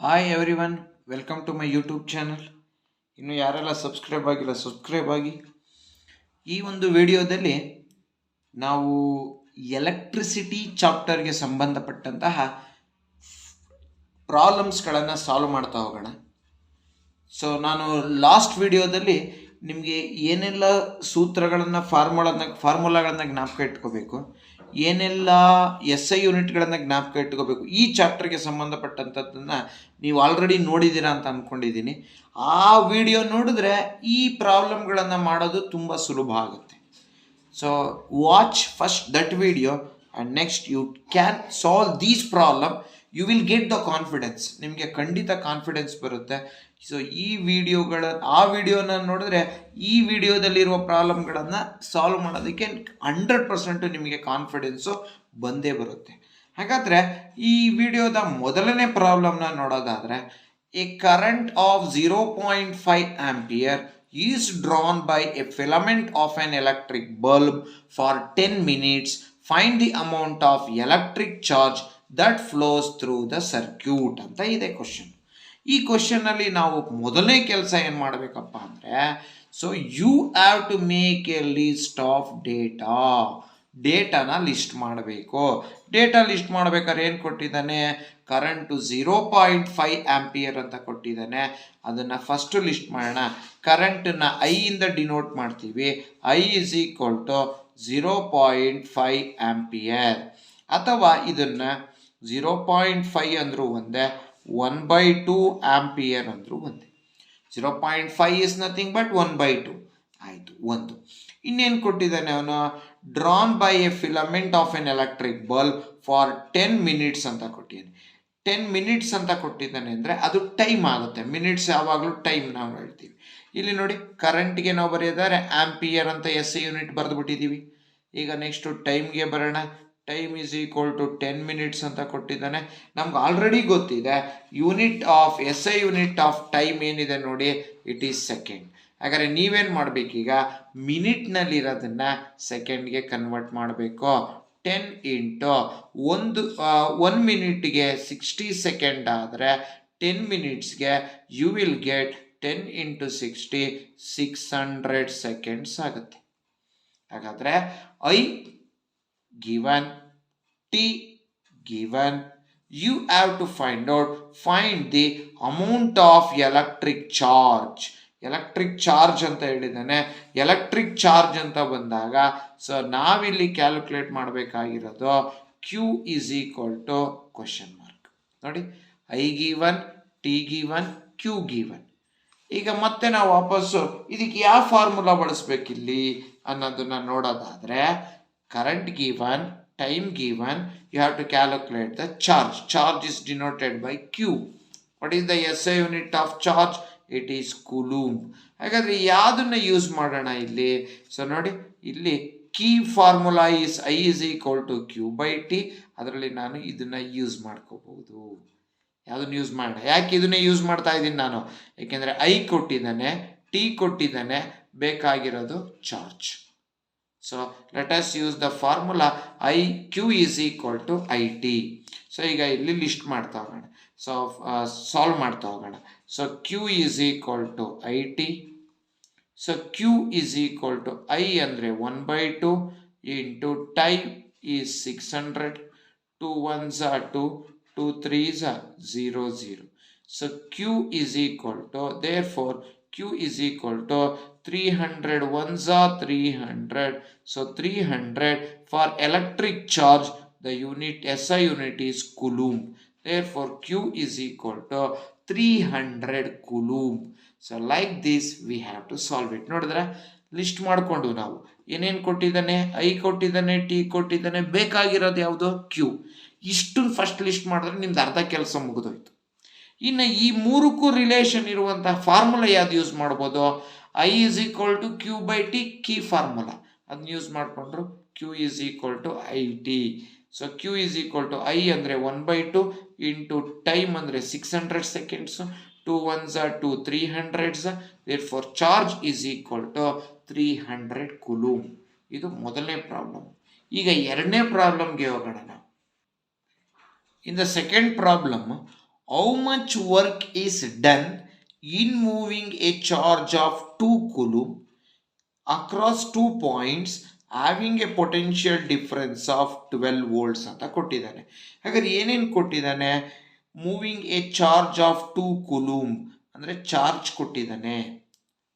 Hi everyone, welcome to my YouTube channel. ಇನ್ನು ಯಾರೆಲ್ಲ subscribe ಆಗಿಲ್ಲ ಸಬ್ಸ್ಕ್ರೈಬ್ ಆಗಿ. ಈ ಒಂದು ವಿಡಿಯೋದಲ್ಲಿ ನಾವು ಎಲೆಕ್ಟ್ರಿಸಿಟಿ ಚಾಪ್ಟರ್ಗೆ ಸಂಬಂಧಪಟ್ಟಂತಹ ಪ್ರಾಬ್ಲಮ್ಸ್ಗಳನ್ನು ಸಾಲ್ವ್ ಮಾಡ್ತಾ ಹೋಗೋಣ. ಸೊ ನಾನು ಲಾಸ್ಟ್ ವಿಡಿಯೋದಲ್ಲಿ ನಿಮಗೆ ಏನೆಲ್ಲ ಸೂತ್ರಗಳನ್ನು ಫಾರ್ಮುಲಾಗಳನ್ನು ಜ್ಞಾಪಕ ಇಟ್ಕೋಬೇಕು, ಏನೆಲ್ಲ SI ಯೂನಿಟ್ಗಳನ್ನು ಜ್ಞಾಪಕ ಇಟ್ಕೋಬೇಕು, ಈ ಚಾಪ್ಟರ್ಗೆ ಸಂಬಂಧಪಟ್ಟಂಥದ್ದನ್ನು ನೀವು ಆಲ್ರೆಡಿ ನೋಡಿದ್ದೀರಾ ಅಂತ ಅಂದ್ಕೊಂಡಿದ್ದೀನಿ. ಆ ವಿಡಿಯೋ ನೋಡಿದ್ರೆ ಈ ಪ್ರಾಬ್ಲಮ್ಗಳನ್ನು ಮಾಡೋದು ತುಂಬ ಸುಲಭ ಆಗುತ್ತೆ. So watch first that video and next you can solve these problem. You will get the confidence. ನಿಮಗೆ ಖಂಡಿತ ಕಾನ್ಫಿಡೆನ್ಸ್ ಬರುತ್ತೆ. ಸೊ ಆ ವಿಡಿಯೋನ ನೋಡಿದ್ರೆ ಈ ವಿಡಿಯೋದಲ್ಲಿರುವ ಪ್ರಾಬ್ಲಮ್ಗಳನ್ನು ಸಾಲ್ವ್ ಮಾಡೋದಕ್ಕೆ 100% ನಿಮಗೆ ಕಾನ್ಫಿಡೆನ್ಸು ಬಂದೇ ಬರುತ್ತೆ. ಹಾಗಾದರೆ ಈ ವಿಡಿಯೋದ ಮೊದಲನೇ ಪ್ರಾಬ್ಲಮ್ನ ನೋಡೋದಾದರೆ, A current off 0.5 ampere is drawn by a filament of an electric bulb for 10 minutes. Find the amount of electric charge that flows through the circuit ಅಂತ ಇದೆ ಕ್ವಶನ್. ಈ ಕ್ವಶನ್ನಲ್ಲಿ ನಾವು ಮೊದಲನೇ ಕೆಲಸ ಏನು ಮಾಡಬೇಕಪ್ಪ ಅಂದರೆ, so you have to make a list of ಡೇಟಾನ ಲಿಸ್ಟ್ ಮಾಡಬೇಕು. ಡೇಟಾ ಲಿಸ್ಟ್ ಮಾಡಬೇಕಾದ್ರೆ ಏನು ಕೊಟ್ಟಿದ್ದಾನೆ, ಕರೆಂಟು 0.5 ಆಂಪಿಯರ್ ಅಂತ ಕೊಟ್ಟಿದ್ದಾನೆ. ಅದನ್ನು ಫಸ್ಟು ಲಿಸ್ಟ್ ಮಾಡೋಣ. ಕರೆಂಟನ್ನು ಐ ಇಂದ ಡಿನೋಟ್ ಮಾಡ್ತೀವಿ. I is equal to 0.5 ampere, ಅಥವಾ ಇದನ್ನು 0.5 ಅಂದರೂ ಒಂದೇ, 1/2 ಆಂಪಿಯರ್ ಅಂದರೂ ಒಂದೇ. 0.5 ಇಸ್ ನಥಿಂಗ್ ಬಟ್ 1/2 ಆಯಿತು. ಒಂದು ಇನ್ನೇನು ಕೊಟ್ಟಿದ್ದಾನೆ ಅವನು, drawn by A filament of N electric bulb for 10 minutes ಅಂತ ಕೊಟ್ಟಿದ್ದಾನೆ. 10 ಮಿನಿಟ್ಸ್ ಅಂತ ಕೊಟ್ಟಿದ್ದಾನೆ ಅಂದರೆ ಅದು ಟೈಮ್ ಆಗುತ್ತೆ. ಮಿನಿಟ್ಸ್ ಯಾವಾಗಲೂ ಟೈಮ್ ನಾವು ಹೇಳ್ತೀವಿ. ಇಲ್ಲಿ ನೋಡಿ, ಕರೆಂಟ್ಗೆ ನಾವು ಬರೆಯೋದಾದ್ರೆ ಆಂಪಿಯರ್ ಅಂತ SI ಯೂನಿಟ್ ಬರೆದು ಬಿಟ್ಟಿದ್ದೀವಿ. ಈಗ ನೆಕ್ಸ್ಟು ಟೈಮ್ಗೆ ಬರೋಣ. Time is equal to 10 minutes ಅಂತ ಕೊಟ್ಟಿದ್ದಾನೆ. ನಮ್ಗೆ ಆಲ್ರೆಡಿ ಗೊತ್ತಿದೆ unit of SI unit of time ಏನಿದೆ ನೋಡಿ, ಇಟ್ ಈಸ್ ಸೆಕೆಂಡ್. ಹಾಗಾದರೆ ನೀವೇನು ಮಾಡಬೇಕೀಗ, ಮಿನಿಟ್ನಲ್ಲಿರೋದನ್ನು ಸೆಕೆಂಡ್ಗೆ ಕನ್ವರ್ಟ್ ಮಾಡಬೇಕು. 10 ಇಂಟು 1 ಮಿನಿಟ್ಗೆ 60 ಸೆಕೆಂಡ್ ಆದರೆ 10 ಮಿನಿಟ್ಸ್ಗೆ you will get 10 into 60 600 seconds ಆಗುತ್ತೆ. ಹಾಗಾದರೆ I given, T given, you have to find the amount of electric charge. Electric charge ಅಂತ ಹೇಳಿದ್ದಾನೆ. ಎಲೆಕ್ಟ್ರಿಕ್ ಚಾರ್ಜ್ ಅಂತ ಬಂದಾಗ ಸೊ ನಾವಿಲ್ಲಿ ಕ್ಯಾಲ್ಕುಲೇಟ್ ಮಾಡಬೇಕಾಗಿರೋದು Q is equal to question mark. ನೋಡಿ, I given, T given, Q given. ಈಗ ಮತ್ತೆ ನಾವು ವಾಪಸ್ಸು ಇದಕ್ಕೆ ಯಾವ ಫಾರ್ಮುಲಾ ಬಳಸ್ಬೇಕಿಲ್ಲಿ ಅನ್ನೋದನ್ನ ನೋಡೋದಾದರೆ, current given, time given, you have to calculate the charge. Charge is denoted by Q. What is the SI unit of charge? It is coulomb. ಹಾಗಾದರೆ ಯಾವುದನ್ನು ಯೂಸ್ ಮಾಡೋಣ ಇಲ್ಲಿ? ಸೊ ನೋಡಿ, ಇಲ್ಲಿ key formula is I is equal to Q/T. ಅದರಲ್ಲಿ ನಾನು ಇದನ್ನು use ಮಾಡ್ಕೋಬಹುದು. ಯಾವುದನ್ನು ಯೂಸ್ ಮಾಡೋಣ? ಯಾಕೆ ಇದನ್ನೇ ಯೂಸ್ ಮಾಡ್ತಾ ಇದ್ದೀನಿ ನಾನು? ಯಾಕೆಂದರೆ ಐ ಕೊಟ್ಟಿದ್ದಾನೆ, ಟಿ ಕೊಟ್ಟಿದ್ದಾನೆ, ಬೇಕಾಗಿರೋದು charge. So let us use the formula Q is equal to IT. So ಈಗ ಇಲ್ಲಿ ಲಿಸ್ಟ್ ಮಾಡ್ತಾ ಹೋಗೋಣ. ಸೊ ಸಾಲ್ವ್ ಮಾಡ್ತಾ ಹೋಗೋಣ. So Q is equal to IT. So Q is equal to I ಅಂದರೆ 1/2 into time is 600. 2 1s are 2, 2 3s are 0 0. So Q is equal to, therefore Q is equal to 300 1s are 300. So 300 for electric charge, the unit SI unit is coulomb. Therefore Q is equal to 300 coulomb. So like this we have to solve it. ನೋಡಿದ್ರೆ list ಮಾಡಿಕೊಂಡು ನಾವು ಏನೇನು ಕೊಟ್ಟಿದ್ದಾನೆ, I ಕೊಟ್ಟಿದ್ದಾನೆ, T ಕೊಟ್ಟಿದ್ದಾನೆ, ಬೇಕಾಗಿರೋದು ಯಾವುದು Q. ಇಷ್ಟನ್ನು ಫಸ್ಟ್ ಲಿಸ್ಟ್ ಮಾಡಿದ್ರೆ ನಿಮ್ದು ಅರ್ಧ ಕೆಲಸ ಮುಗಿದೋಯ್ತು. ಇನ್ನು ಈ ಮೂರಕ್ಕೂ ರಿಲೇಷನ್ ಇರುವಂಥ ಫಾರ್ಮುಲಾ ಯಾವ್ದು ಯೂಸ್ ಮಾಡ್ಬೋದು? I is equal to Q/T key formula. ಅದನ್ನ ಯೂಸ್ ಮಾಡಿಕೊಂಡ್ರು Q is equal to IT. So Q is equal to I ಅಂದರೆ 1/2 ಇಂಟು ಟೈಮ್ ಅಂದರೆ 600 seconds. 2 1s are 2, 300s. Therefore charge is equal to 300 coulomb. ಇದು ಮೊದಲನೇ problem. ಈಗ ಎರಡನೇ ಪ್ರಾಬ್ಲಮ್ಗೆ ಹೋಗೋಣ ನಾವು. In the second problem, how much work is done in moving a charge of 2 coulomb across 2 points having a potential difference of 12 volts ಅಂತ ಕೊಟ್ಟಿದ್ದಾನೆ. ಹಾಗಾದ್ರೆ ಏನೇನು ಕೊಟ್ಟಿದ್ದಾನೆ? Moving a charge of 2 coulomb ಅಂದರೆ ಚಾರ್ಜ್ ಕೊಟ್ಟಿದ್ದಾನೆ.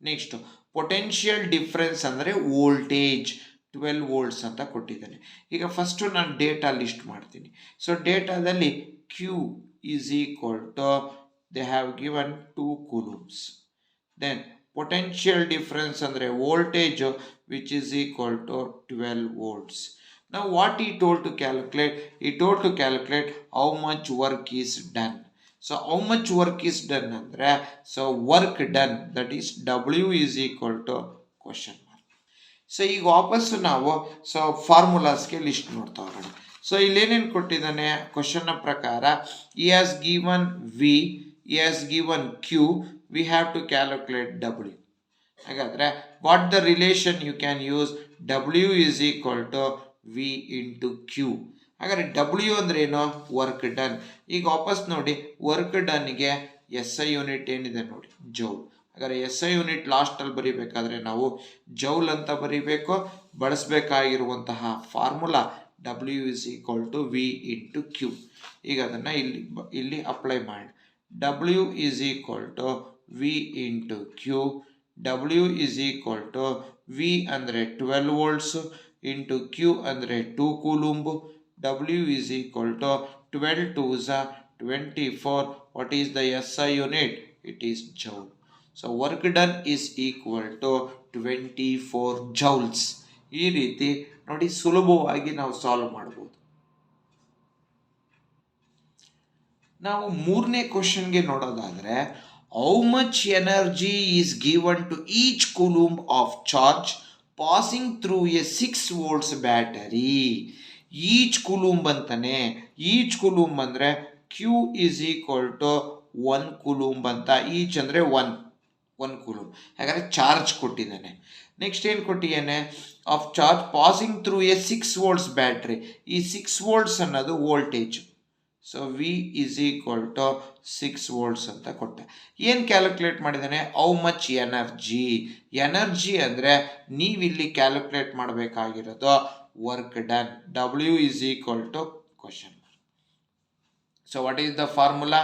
ನೆಕ್ಸ್ಟ್ ಪೊಟೆನ್ಷಿಯಲ್ ಡಿಫರೆನ್ಸ್ ಅಂದರೆ voltage 12 volts ಅಂತ ಕೊಟ್ಟಿದ್ದಾನೆ. ಈಗ ಫಸ್ಟು ನಾನು ಡೇಟಾ ಲಿಸ್ಟ್ ಮಾಡ್ತೀನಿ. ಸೊ ಡೇಟಾದಲ್ಲಿ Q is equal to they have given 2 ಕೂಲೂಮ್ಸ್. Then potential difference ಅಂದರೆ voltage which is equal to 12 volts. Now what he told to calculate? He told to calculate how much work is done. So how much work is done ಅಂದರೆ so work done, that is W is equal to question mark. So ಈಗ ವಾಪಸ್ಸು ನಾವು so ಫಾರ್ಮುಲಾಸ್ಗೆ list ನೋಡ್ತಾ ಹೋಗೋಣ. So ಇಲ್ಲೇನೇನು ಕೊಟ್ಟಿದ್ದಾನೆ ಕ್ವಶನ್ನ ಪ್ರಕಾರ? he has given V, he has given Q, we have to calculate W. ಹಾಗಾದರೆ what the relation you can use? W is equal to V into Q. ಹಾಗಾದರೆ W ಅಂದರೆ ಏನು? Work done. ಈಗ ವಾಪಸ್ ನೋಡಿ, ವರ್ಕ್ ಡನ್ಗೆ SI ಯೂನಿಟ್ ಏನಿದೆ ನೋಡಿ, joule. ಹಾಗಾದರೆ SI ಯೂನಿಟ್ ಲಾಸ್ಟಲ್ಲಿ ಬರೀಬೇಕಾದ್ರೆ ನಾವು ಜೌಲ್ ಅಂತ ಬರೀಬೇಕು. ಬಳಸಬೇಕಾಗಿರುವಂತಹ formula W is equal to V into Q. ಈಗ ಅದನ್ನು ಇಲ್ಲಿ ಅಪ್ಲೈ ಮಾಡಿ. W is equal to V into Q. W is equal to V ಅಂದರೆ 12 ವೋಲ್ಟ್ಸ್ ಇಂಟು Q ಅಂದರೆ 2 ಕೂಲೂಂಬ್. W is equal to 12 2s 24. What is the SI unit? It is joule. So work done is equal to 24 joules. ಈ ರೀತಿ ನೋಡಿ ಸುಲಭವಾಗಿ ನಾವು solve ಮಾಡ್ಬೋದು. ನಾವು ಮೂರನೇ ಕ್ವಶನ್ಗೆ ನೋಡೋದಾದರೆ, how much energy is given to each coulomb of charge passing through a 6 volts battery? Each ಕೂಲೂಂಬ್ ಅಂತಾನೆ. ಈಚ್ ಕೂಲೂಂಬ್ ಅಂದರೆ Q is equal to 1 ಕೂಲೂಂಬ್ ಅಂತ. ಈಚ್ ಅಂದರೆ 1 ಕೂಲೂಂಬ್. ಹಾಗಾದರೆ ಚಾರ್ಜ್ ಕೊಟ್ಟಿದ್ದಾನೆ. ನೆಕ್ಸ್ಟ್ ಏನು ಕೊಟ್ಟಿದ್ದಾನೆ? Of charge passing through A 6 volts battery. ಈ 6 volts ಅನ್ನೋದು voltage. So V is equal to 6 volts ಅಂತ ಕೊಟ್ಟೆ. ಏನು ಕ್ಯಾಲ್ಕುಲೇಟ್ ಮಾಡಿದ್ದಾನೆ? How much energy. ಎನರ್ಜಿ ಅಂದರೆ ನೀವಿಲ್ಲಿ ಕ್ಯಾಲ್ಕುಲೇಟ್ ಮಾಡಬೇಕಾಗಿರೋದು work done. W is equal to question mark. So what is the formula?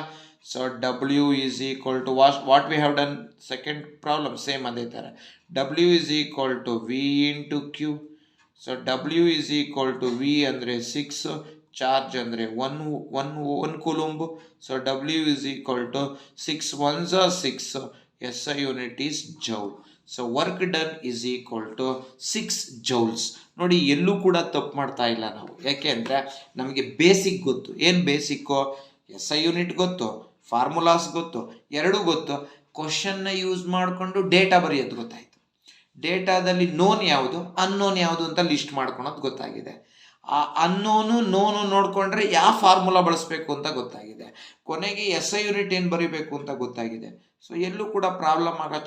So W is equal to what we have done second problem, same ಅದೇ ಥರ. W is equal to V into Q. So W is equal to V ಅಂದರೆ 6, charge ಅಂದರೆ 1 coulomb. So W is equal to 6 1s are 6. SI unit is joule. So work done is equal to 6 joules. ನೋಡಿ ಎಲ್ಲೂ ಕೂಡ ತಪ್ಪು ಮಾಡ್ತಾ ಇಲ್ಲ ನಾವು. ಯಾಕೆ ಅಂದರೆ ನಮಗೆ ಬೇಸಿಕ್ ಗೊತ್ತು. ಏನು ಬೇಸಿಕ್ಕು? SI ಯೂನಿಟ್ ಗೊತ್ತು, ಫಾರ್ಮುಲಾಸ್ ಗೊತ್ತು, ಎರಡೂ ಗೊತ್ತು. ಕ್ವಶನ್ನ ಯೂಸ್ ಮಾಡಿಕೊಂಡು ಡೇಟಾ ಬರೆಯೋದು ಗೊತ್ತಾಯಿತು. ಡೇಟಾದಲ್ಲಿ ನೋನ್ ಯಾವುದು ಅನ್ನೋನ್ ಯಾವುದು ಅಂತ ಲಿಸ್ಟ್ ಮಾಡ್ಕೊಳೋದು ಗೊತ್ತಾಗಿದೆ. ಆ ಅನ್ನೋನು ನೋನು ನೋಡಿಕೊಂಡ್ರೆ ಯಾವ ಫಾರ್ಮುಲಾ ಬಳಸಬೇಕು ಅಂತ ಗೊತ್ತಾಗಿದೆ. ಕೊನೆಗೆ SI ಯೂನಿಟ್ ಏನು ಬರೀಬೇಕು ಅಂತ ಗೊತ್ತಾಗಿದೆ. ಸೊ ಎಲ್ಲೂ ಕೂಡ ಪ್ರಾಬ್ಲಮ್ ಆಗೋ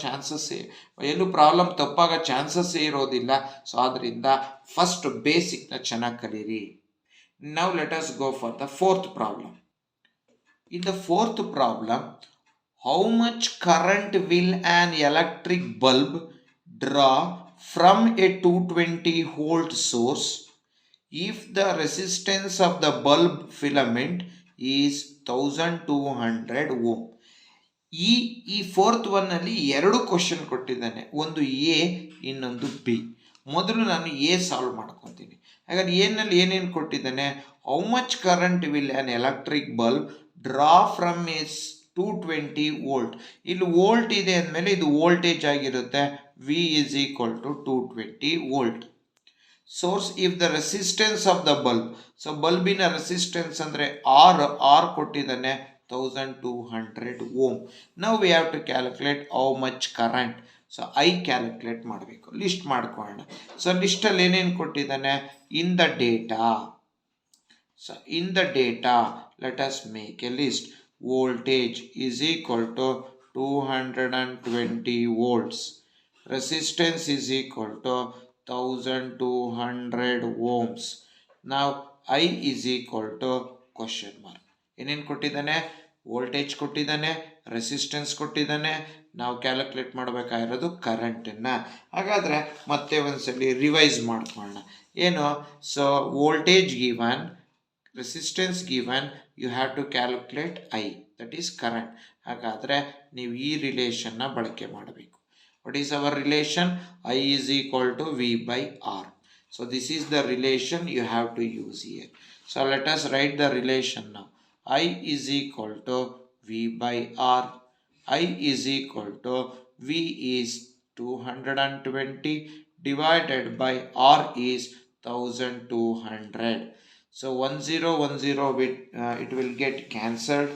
ಎಲ್ಲೂ ಪ್ರಾಬ್ಲಮ್ ತಪ್ಪಾಗೋ ಚಾನ್ಸಸ್ಸೇ ಇರೋದಿಲ್ಲ. ಸೊ ಆದ್ದರಿಂದ ಫಸ್ಟ್ ಬೇಸಿಕ್ನ ಚೆನ್ನಾಗಿ ಕಲೀರಿ. Now let us go for the fourth problem. In the fourth problem, how much current will an electric bulb draw from A 220 volt source if the resistance of the bulb filament is 1200 ohm? ಈ fourth ಒನ್ನಲ್ಲಿ ಎರಡು question ಕೊಟ್ಟಿದ್ದಾನೆ. ಒಂದು A, ಇನ್ನೊಂದು B. ಮೊದಲು ನಾನು A solve ಮಾಡ್ಕೊತೀನಿ. ಹಾಗಾದ್ರೆ ಏನಲ್ಲಿ ಏನೇನು ಕೊಟ್ಟಿದ್ದಾನೆ? How much current will an electric bulb draw from ಎಸ್ 220 ವೋಲ್ಟ್. ಇಲ್ಲಿ ವೋಲ್ಟ್ ಇದೆ ಅಂದಮೇಲೆ ಇದು ವೋಲ್ಟೇಜ್ ಆಗಿರುತ್ತೆ. V is equal to 220 volt. Source if the resistance of the bulb. So ಬಲ್ಬಿನ ರೆಸಿಸ್ಟೆನ್ಸ್ ಅಂದರೆ ಆರ್ ಕೊಟ್ಟಿದ್ದಾನೆ 1200 ಓಮ್. ನಾವು we have to calculate how much current. So I calculate ಮಾಡಬೇಕು. ಲಿಸ್ಟ್ ಮಾಡ್ಕೊಳ್ಳೋಣ. ಸೊ ಲಿಸ್ಟಲ್ಲಿ ಏನೇನು ಕೊಟ್ಟಿದ್ದಾನೆ? In the data. So in the data let us make a list. Voltage is equal to 220 volts. Resistance is equal to 1200 ohms. Now I is equal to question mark. ಏನೇನು ಕೊಟ್ಟಿದ್ದಾನೆ? Voltage ಕೊಟ್ಟಿದ್ದಾನೆ, resistance ಕೊಟ್ಟಿದ್ದಾನೆ. ನಾವು calculate ಮಾಡಬೇಕಾಗಿರೋದು ಕರೆಂಟನ್ನು. ಹಾಗಾದರೆ ಮತ್ತೆ ಒಂದ್ಸಲಿ revise ಮಾಡ್ಕೊಳ್ಳೋಣ. ಏನು? So voltage given, resistance given, you have to calculate I, that is current. ಹಾಗಾದರೆ ನೀವು ಈ ರಿಲೇಷನ್ನ ಬಳಕೆ ಮಾಡಬೇಕು. What is our relation? I is equal to V by R. So this is the relation you have to use here. So let us write the relation now. I is equal to V by R. I is equal to V is 220 divided by R is 1200. So 1010 it will get cancelled.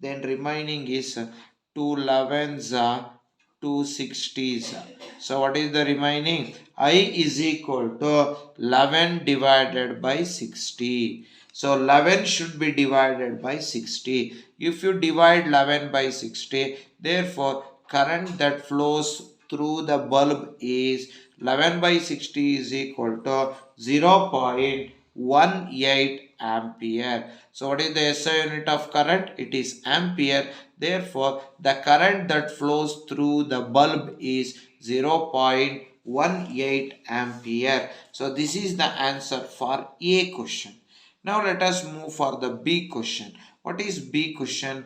Then remaining is 2 11s, 2 60s. So what is the remaining? I is equal to 11 divided by 60. So 11 should be divided by 60. If you divide 11 by 60, therefore current that flows through the bulb is 11 by 60 is equal to 0.18 ampere. So what is the SI unit of current? It is ampere. Therefore the current that flows through the bulb is 0.18 ampere. So this is the answer for A question. Now let us move for the B question. What is B question?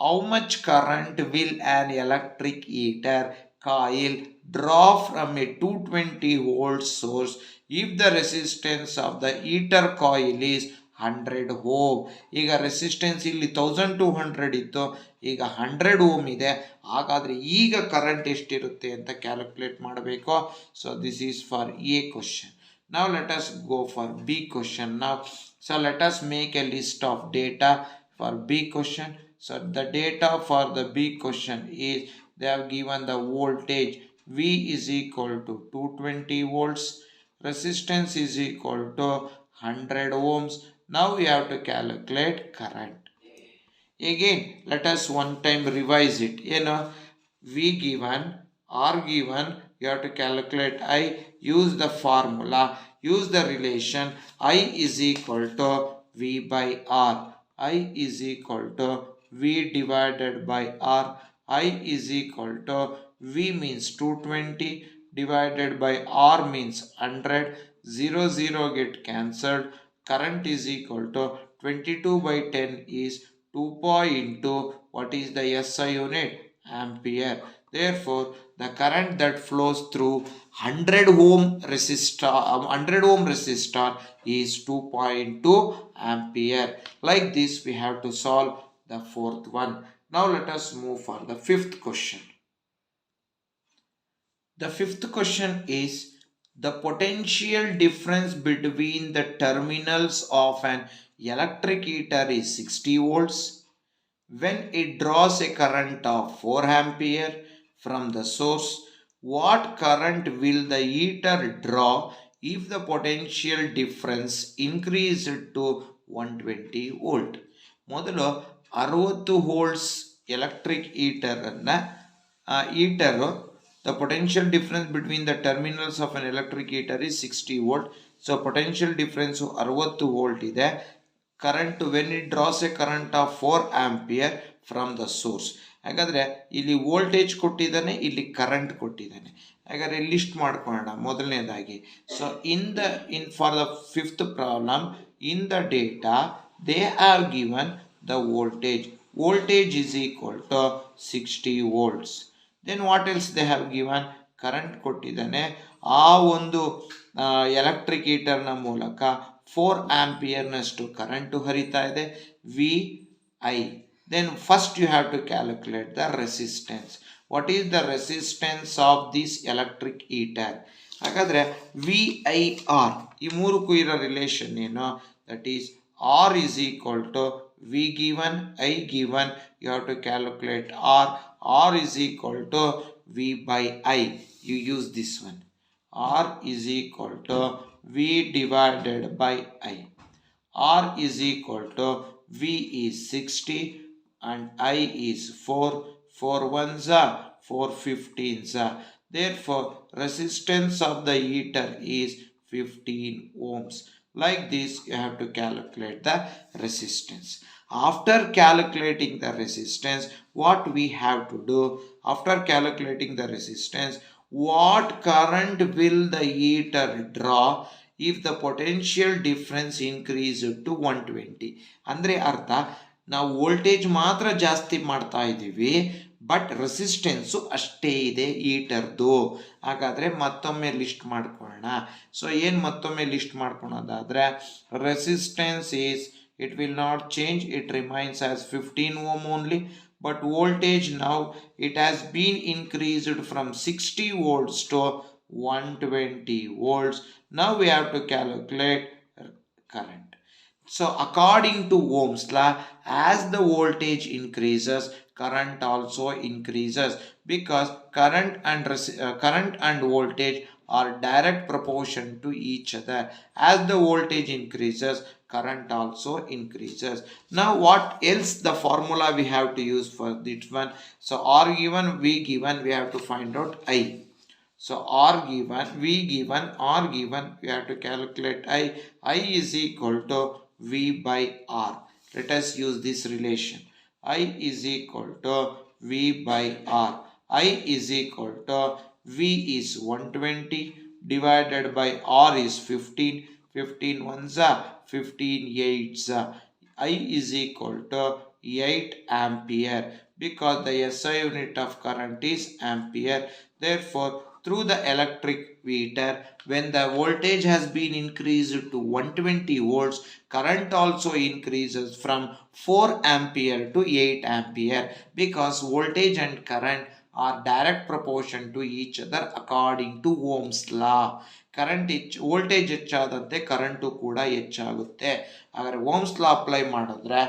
How much current will an electric heater coil draw from a 220 volt source if the resistance of the heater coil is 100 ohm? ಈಗ resistance ಇಲ್ಲಿ 1200 ಇತ್ತು, ಈಗ 100 ohm ಇದೆ. ಹಾಗಾದರೆ ಈಗ current ಎಷ್ಟಿರುತ್ತೆ ಅಂತ calculate ಮಾಡಬೇಕು. So this is for A question. Now let us go for B question now. So let us make a list of data for B question. So the data for the B question is they have given the voltage V is equal to 220 volts, resistance is equal to 100 ohms. Now we have to calculate current. Again let us one time revise it. V given, R given, you have to calculate I. Use the formula, use the relation. I is equal to V by R. I is equal to V divided by R. I is equal to V means 220 divided by R means 100. 0 get cancelled. Current is equal to 22 by 10 is 2.2. What is the SI unit? Ampere. Therefore the current that flows through 100 ohm resistor is 2.2 ampere. Like this we have to solve the fourth one. Now let us move for the fifth question. The fifth question is the potential difference between the terminals of an electric heater is 60 volts. When it draws a current of 4 ampere from the source, what current will the heater draw if the potential difference increased to 120 volt? ಮೊದಲು 60 volts electric heater the potential difference between the terminals of an electric heater is 60 volt. So potential difference 60 volt ಇದೆ. Current when it draws a current of 4 ampere from the source. ಹಾಗಾದರೆ ಇಲ್ಲಿ voltage ಕೊಟ್ಟಿದ್ದಾನೆ, ಇಲ್ಲಿ current ಕೊಟ್ಟಿದ್ದಾನೆ. ಹಾಗಾದರೆ list ಮಾಡ್ಕೊಳ್ಳೋಣ. ಮೊದಲನೇದಾಗಿ so for the fifth problem in the data they have given the voltage is equal to 60 volts. Then what else they have given? Current ಕೊಟ್ಟಿದ್ದಾನೆ. ಆ ಒಂದು ಎಲೆಕ್ಟ್ರಿಕ್ ಹೀಟರ್ನ ಮೂಲಕ 4 ಆಂಪಿಯರ್ನಷ್ಟು ಕರೆಂಟು ಹರಿತಾ ಇದೆ, V I. Then first you have to calculate the resistance. What is the resistance of this electric heater? ಹಾಗಾದರೆ V I R ಈ ಮೂರಕ್ಕೂ ಇರೋ relation ಏನು? That is R is equal to V given, I given, you have to calculate R. R is equal to V by I. You use this one. R is equal to V divided by I. R is equal to V is 60 and I is 4. 4 ones are 4 15s are. Therefore resistance of the heater is 15 ohms. Like this you have to calculate the resistance. After calculating the resistance, what we have to do? After calculating the resistance, what current will the heater draw if the potential difference increased to 120? ಅಂದರೆ ಅರ್ಥ, ನಾವು voltage ಮಾತ್ರ ಜಾಸ್ತಿ ಮಾಡ್ತಾ ಇದ್ದೀವಿ, but resistance ಅಷ್ಟೇ ಇದೆ ಹೀಟರ್ದು. ಹಾಗಾದರೆ ಮತ್ತೊಮ್ಮೆ ಲಿಸ್ಟ್ ಮಾಡ್ಕೊಳ್ಳೋಣ. ಸೊ ಏನು ಮತ್ತೊಮ್ಮೆ ಲಿಸ್ಟ್ ಮಾಡ್ಕೊಳೋದಾದರೆ, resistance is, it will not change, it remains as 15 ohm only, but voltage now it has been increased from 60 volts to 120 volts. Now we have to calculate current. So according to Ohm's law, as the voltage increases, current also increases, because current and voltage are direct proportion to each other. As the voltage increases, current also increases. Now what else the formula we have to use for this one? So R given, V given, we have to find out I. So R given, V given, R given, we have to calculate I. I is equal to V by R. Let us use this relation. I is equal to V by R. I is equal to V is 120 divided by R is 15. 15 ones are 15 eights. I is equal to 8 ampere, because the SI unit of current is ampere. Therefore, through the electric heater, when the voltage has been increased to 120 volts, current also increases from 4 ampere to 8 ampere, because voltage and current are direct proportion to each other according to Ohm's law. Current voltage ಹೆಚ್ಚಾದಂತೆ current ಕೂಡ ಹೆಚ್ಚಾಗುತ್ತೆ. ಹಾಗಾದರೆ Ohm's law apply ಮಾಡಿದ್ರೆ,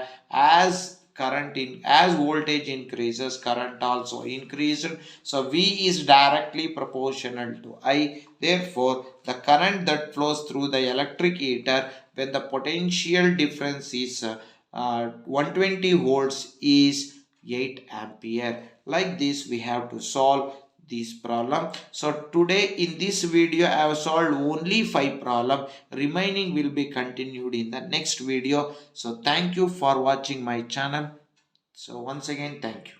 as voltage increases, current also increases. So V is directly proportional to I. Therefore, the current that flows through the electric heater when the potential difference is 120 volts is 8 ampere. Like this we have to solve this problem. So today in this video I have solved only 5 problems. Remaining will be continued in the next video. So thank you for watching my channel. So once again, thank you.